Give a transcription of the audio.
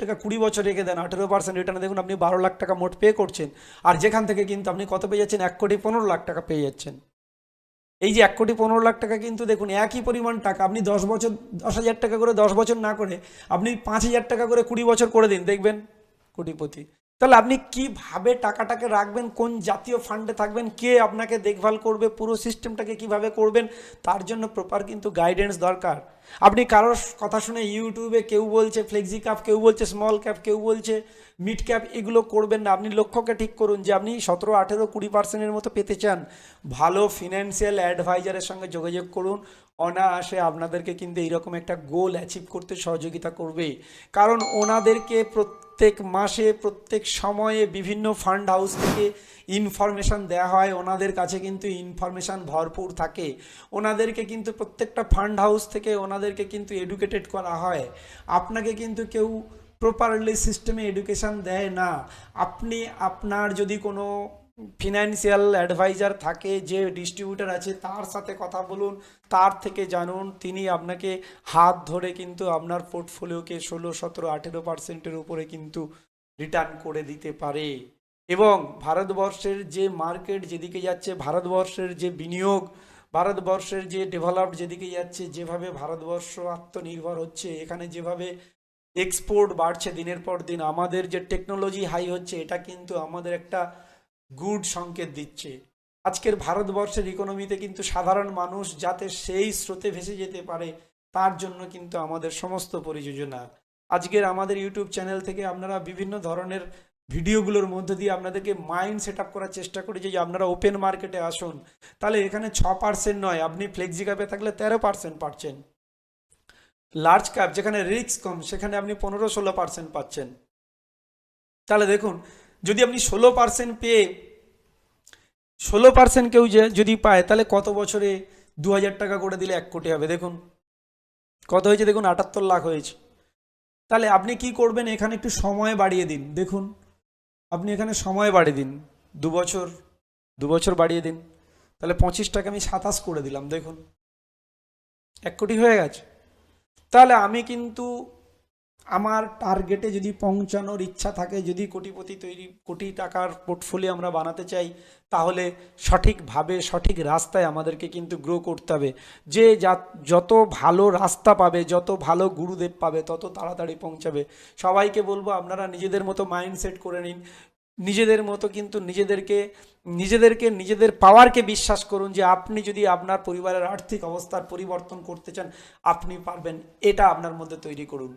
টাকা 20 বছর রেখে দেন, 18% রিটার্নে দেখুন আপনি 12 লাখ টাকা মোট পে করছেন। আর যেখান থেকে কিন্তু আপনি কত পেয়ে যাচ্ছেন, 1,15,00,000 টাকা পেয়ে যাচ্ছেন। এই যে 1,15,00,000 টাকা কিন্তু দেখুন একই পরিমাণ টাকা আপনি 10 বছর, 10,000 টাকা করে 10 বছর না করে আপনি 5,000 টাকা করে 20 বছর করে দিন, দেখবেন কোটিপতি। তাহলে আপনি কিভাবে টাকাটাকে রাখবেন, কোন জাতীয় ফান্ডে থাকবেন, কে আপনাকে দেখভাল করবে, পুরো সিস্টেমটাকে কিভাবে করবেন, তার জন্য প্রপার কিন্তু গাইডেন্স দরকার। আপনি কারোর কথা শুনে ইউটিউবে কেউ বলছে ফ্লেক্সি ক্যাপ, কেউ বলছে স্মল ক্যাপ, কেউ বলছে মিড ক্যাপ, এগুলো করবেন না। আপনি লক্ষ্যকে ঠিক করুন যে আপনি 17, 18, 20% মতো পেতে চান, ভালো ফিনান্সিয়াল অ্যাডভাইজারের সঙ্গে যোগাযোগ করুন। অনায়াসে আপনাদেরকে কিন্তু এইরকম একটা গোল অ্যাচিভ করতে সহযোগিতা করবে। কারণ ওনাদেরকে প্রত্যেক মাসে, প্রত্যেক সময়ে বিভিন্ন ফান্ড হাউস থেকে ইনফরমেশান দেওয়া হয়, ওনাদের কাছে কিন্তু ইনফরমেশান ভরপুর থাকে। ওনাদেরকে কিন্তু প্রত্যেকটা ফান্ড হাউস থেকে ওনাদেরকে কিন্তু এডুকেটেড করা হয়। আপনাকে কিন্তু কেউ প্রপারলি সিস্টেমে এডুকেশান দেয় না। আপনি আপনার যদি কোনো ফিনান্সিয়াল অ্যাডভাইজার থাকে, যে ডিস্ট্রিবিউটার আছে, তার সাথে কথা বলুন, তার থেকে জানুন, তিনি আপনাকে হাত ধরে কিন্তু আপনার পোর্টফোলিওকে 16, 17, 18%-এর উপরে কিন্তু রিটার্ন করে দিতে পারে। এবং ভারতবর্ষের যে মার্কেট যেদিকে যাচ্ছে, ভারতবর্ষের যে বিনিয়োগ, ভারতবর্ষের যে ডেভেলপড যেদিকে যাচ্ছে, যেভাবে ভারতবর্ষ আত্মনির্ভর হচ্ছে, এখানে যেভাবে এক্সপোর্ট বাড়ছে দিনের পর দিন, আমাদের যে টেকনোলজি হাই হচ্ছে, এটা কিন্তু আমাদের একটা গুড সংকেত দিচ্ছে। আজকের ভারতবর্ষের ইকোনমিতে কিন্তু সাধারণ মানুষ যাতে সেই স্রোতে ভেসে যেতে পারে, তার জন্য কিন্তু আমাদের সমস্ত পরিযোজনা। আজকের আমাদের ইউটিউব চ্যানেল থেকে আপনারা বিভিন্ন ধরনের ভিডিওগুলোর মধ্যে দিয়ে আপনাদেরকে মাইন্ড সেট আপ করার চেষ্টা করেছি যে আপনারা ওপেন মার্কেটে আসুন। তাহলে এখানে 6% নয়, আপনি ফ্লেক্সি ক্যাপে থাকলে 13% পাচ্ছেন। লার্জ ক্যাপ যেখানে রিস্ক কম, সেখানে আপনি 15-16% পাচ্ছেন। তাহলে দেখুন, যদি আপনি 16% পেয়ে 16% কেউ যদি পায়, তাহলে কত বছরে 2,000 টাকা করে দিলে 1 কোটি হবে। দেখুন কত হয়েছে, দেখুন 78 লাখ হয়েছে। তাহলে আপনি কি করবেন, এখানে একটু সময় বাড়িয়ে দিন। দেখুন আপনি এখানে সময় বাড়িয়ে দিন, 2 বছর, 2 বছর বাড়িয়ে দিন, তাহলে 25 টাকা আমি 27 করে দিলাম, দেখুন 1 কোটি হয়ে গেছে। তাহলে আমি কিন্তু আমার টার্গেটে যদি পৌঁছানোর ইচ্ছা থাকে, যদি কোটিপতি তৈরি, কোটি টাকার পোর্টফোলিও আমরা বানাতে চাই, তাহলে সঠিকভাবে সঠিক রাস্তায় আমাদেরকে কিন্তু গ্রো করতে হবে। যে যত ভালো রাস্তা পাবে, যত ভালো গুরুদেব পাবে, তত তাড়াতাড়ি পৌঁছাবে। সবাইকে বলবো আপনারা নিজেদের মতো মাইন্ডসেট করে নিন, নিজেদের মতো কিন্তু নিজেদের পাওয়ারকে বিশ্বাস করুন, যে আপনি যদি আপনার পরিবারের আর্থিক অবস্থার পরিবর্তন করতে চান, আপনি পারবেন। এটা আপনার মধ্যে তৈরি করুন।